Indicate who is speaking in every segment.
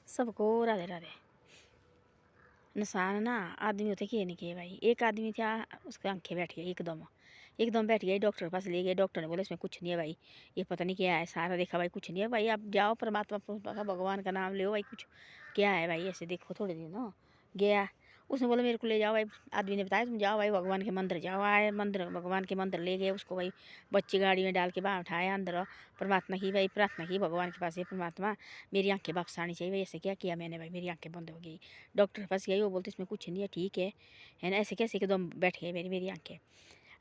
Speaker 1: सबको राधे राधे। इंसान ना आदमी होते किए नहीं किए भाई। एक आदमी था, उसके आंखें बैठ गई एकदम एकदम बैठ गई। डॉक्टर के पास ले गए, डॉक्टर ने बोला इसमें कुछ नहीं है भाई, ये पता नहीं क्या है। सारा देखा भाई, कुछ नहीं है भाई, आप जाओ परमात्मा का भगवान का नाम लो भाई, कुछ क्या है भाई, ऐसे देखो थोड़े दिन हो गया। उसने बोला मेरे को ले जाओ भाई। आदमी ने बताया तुम जाओ भाई भगवान के मंदिर जाओ। आए मंदिर, भगवान के मंदिर ले गए उसको भाई। बच्चे गाड़ी में डाल के बाहर उठाया अंदर, परमात्मा की भाई प्रार्थना की भगवान के पास, ये परमात्मा मेरी आंखें वापस आनी चाहिए भाई। ऐसे क्या किया मैंने भाई, मेरी आंखें बंद हो गई। डॉक्टर के पास गई, वो बोलते इसमें कुछ नहीं है, ठीक है ना। ऐसे कैसे एकदम बैठ गई मेरी आंखें।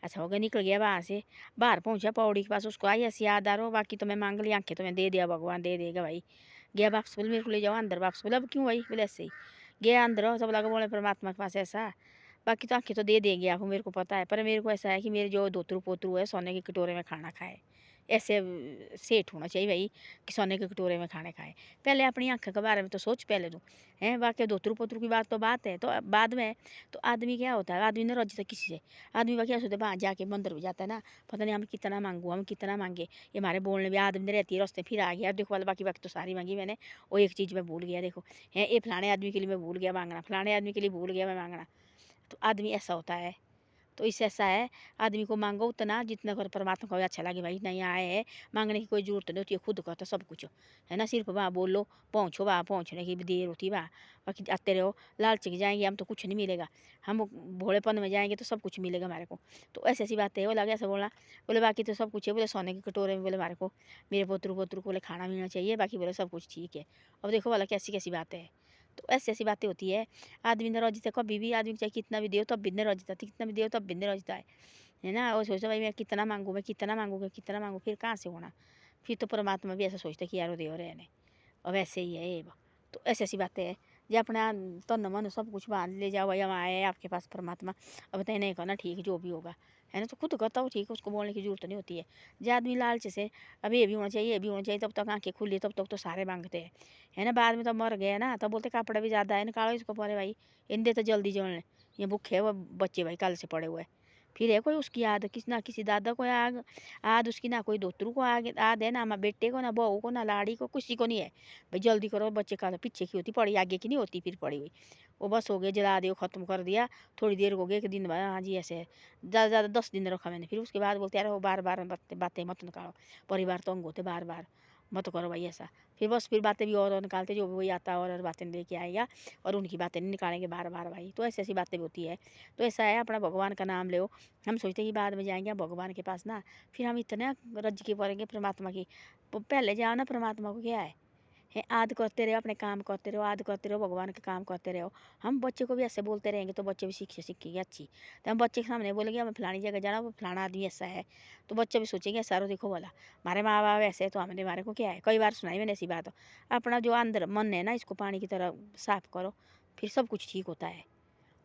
Speaker 1: अच्छा हो गया, निकल गया वहाँ से। बाहर पहुँचा पौड़ी के पास, उसको आई ऐसी याद आ रहा हो, बाकी तो मैं मांग ली आंखें तो मैं दे दिया, भगवान दे देगा भाई। गया वापस, बोले मेरे को ले जाओ अंदर वापस। बोला अब क्यों भाई, बोले ऐसे ही। गया अंदर, सब लगा बोले परमात्मा के पास ऐसा, बाकी तो आंखें तो दे देंगे आप, मेरे को पता है। पर मेरे को ऐसा है कि मेरे जो दोतरू पोतरू है सोने के कटोरे में खाना खाए, ऐसे सेठ होना चाहिए भाई कि सोने के कटोरे में खाने खाए। पहले अपनी आंखों के बारे में तो सोच पहले तू हैं। बाकी दोतरू पोतरू की बात तो बात है, तो बाद में तो आदमी क्या होता है, आदमी ने रजता किसी से। आदमी का क्या सोचता है, वहाँ जाके मंदिर हो जाता है ना, पता नहीं हम कितना मांगू, हम कितना मांगे। ये हमारे बोलने में आदमी रहती है, रास्ते फिर आ गया देखो वाला, बाकी बाकी तो सारी मांगी मैंने। और एक चीज़ मैं भूल गया, देखो है ये फलाने आदमी के लिए मैं भूल गया मांगना, फलाने आदमी के लिए भूल गया मैं मांगना। तो आदमी ऐसा होता है। तो इससे ऐसा है, आदमी को मांगो उतना जितना कर परमात्मा को भी अच्छा लगे भाई। नहीं आए है, मांगने की कोई जरूरत नहीं होती है, खुद करता सब कुछ है ना। सिर्फ वहाँ बोलो पहुँचो, वहाँ पहुँचने की भी देर होती है वहाँ। बाकी आते रहो, लालच के जाएंगे हम तो कुछ नहीं मिलेगा। हम भोलेपन में जाएंगे तो सब कुछ मिलेगा हमारे को। तो ऐसी ऐसी बात है। वो लगे ऐसा बोला, बोले बाकी तो सब कुछ है, बोले सोने के कटोरे में बोले हमारे को, मेरे पोतरू पोतरू को बोले खाना मिलना चाहिए, बाकी बोले सब कुछ ठीक है। अब देखो वाला कैसी कैसी बातें है। तो ऐसी ऐसी बातें होती है। आदमी ने रजता कभी भी, आदमी चाहे कितना भी दे तब भी नहीं रजता, कितना भी दे तब भी नहीं रजता है ना। और सोचता भाई मैं कितना मांगू, मैं कितना मांगू, मैं कितना मांगू, फिर कहाँ से होना। फिर तो परमात्मा भी ऐसा सोचता कि यार वो दे रहे हैं। अब ऐसे ही है ये। तो ऐसी ऐसी बातें हैं। जो अपना तन मन सब कुछ बांध ले जाओ भाई, हम आए आपके पास परमात्मा, अब तय नहीं करना ठीक जो भी होगा है ना। तो खुद करता हो ठीक है, उसको बोलने की जरूरत नहीं होती है। जो आदमी लालच से अब ये भी होना चाहिए, ये भी होना चाहिए, तब तक आंखें खुली, तब तक तो सारे मांगते हैं है ना। बाद में तो मर गए ना, तब बोलते कपड़े भी ज़्यादा है, निकालो इसको परे भाई, इनदे तो जल्दी जोड़ने। ये भूखे है वो बच्चे भाई, कल से पड़े हुए। फिर है कोई उसकी याद, किस ना किसी दादा को आग आद उसकी, ना कोई दोतरू को आग आद है, ना माँ बेटे को, ना बहू को, ना लाड़ी को, किसी को नहीं है भाई। जल्दी करो, बच्चे का पीछे की होती पड़ी, आगे की नहीं होती फिर पड़ी हुई। वो बस हो गया, जला दियो, ख़त्म कर दिया। थोड़ी देर हो गई, एक दिन बाद हाँ जी ऐसे है। ज़्यादा से ज़्यादा 10 दिन रखा मैंने। फिर उसके बाद बोलते यार वो बार बार बातें मत निकालो, परिवार तंग होते, बार बार मत करो भाई ऐसा। फिर बस फिर बातें भी और निकालते, जो भी वही आता है और बातें लेके आएगा, और उनकी बातें नहीं निकालेंगे बार बार भाई। तो ऐसी ऐसी बातें भी होती है। तो ऐसा है, अपना भगवान का नाम लो। हम सोचते कि बाद में जाएंगे भगवान के पास ना, फिर हम इतने रज के पड़ेंगे परमात्मा की। पहले जाओ ना, परमात्मा को क्या है आद करते रहो, अपने काम करते रहो, आद करते रहो, भगवान के काम करते रहो। हम बच्चे को भी ऐसे बोलते रहेंगे तो बच्चे भी सीखेंगे अच्छी। तो हम बच्चे के सामने बोलेंगे हमें फलानी जगह जाना, वो फलाना आदमी ऐसा है, तो बच्चे भी सोचेंगे ऐसा देखो बोला हमारे माँ बाप ऐसे है, तो हमारे हमारे को क्या है। कई बार सुनाई मैंने ऐसी बात। अपना जो अंदर मन है ना, इसको पानी की तरह साफ करो, फिर सब कुछ ठीक होता है।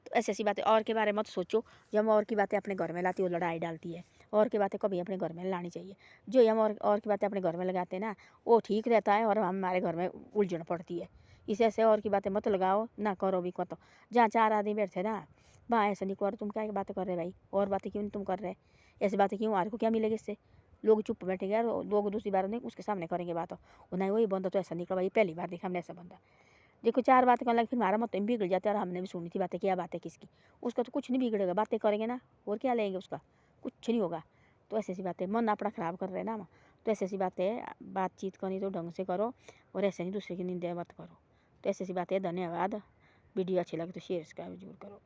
Speaker 1: तो ऐसी ऐसी बातें और के बारे में मत सोचो। जब हम और की बातें अपने घर में लाती, वो लड़ाई डालती है। और की बातें कभी अपने घर में लानी चाहिए। जो हम और की बातें अपने घर में लगाते हैं ना, वो ठीक रहता है, और हमारे घर में उलझन पड़ती है। इस ऐसे और की बातें मत लगाओ ना, करो भी कतो। जहाँ 4 आदमी बैठे ना, वहाँ ऐसा नहीं करो, तुम क्या बातें कर रहे भाई, और बातें क्यों नहीं तुम कर रहे, ऐसी बातें क्यों, हमारे को क्या मिलेगी इससे। लोग चुप बैठेंगे यार, लोग दूसरी बार नहीं उसके सामने करेंगे बात। नहीं वही बंदा तो ऐसा निकला भाई, पहली बार देखा हमने ऐसा बंदा। देखो 4 बातें करने लगे, फिर हमारा मत बिगड़ जाता है, और हमने भी सुनी थी बातें, क्या बातें किसकी। उसका तो कुछ नहीं बिगड़ेगा, बातें करेंगे ना, और क्या लेंगे उसका, कुछ नहीं होगा। तो ऐसी ऐसी बातें मन अपना ख़राब कर रहे हैं ना हम। तो ऐसी ऐसी बातें, बातचीत करनी तो ढंग से करो, और ऐसे नहीं दूसरे की निंदा मत करो। तो ऐसी ऐसी बातें। धन्यवाद। वीडियो अच्छी लगे तो शेयर सब्सक्राइब जरूर करो।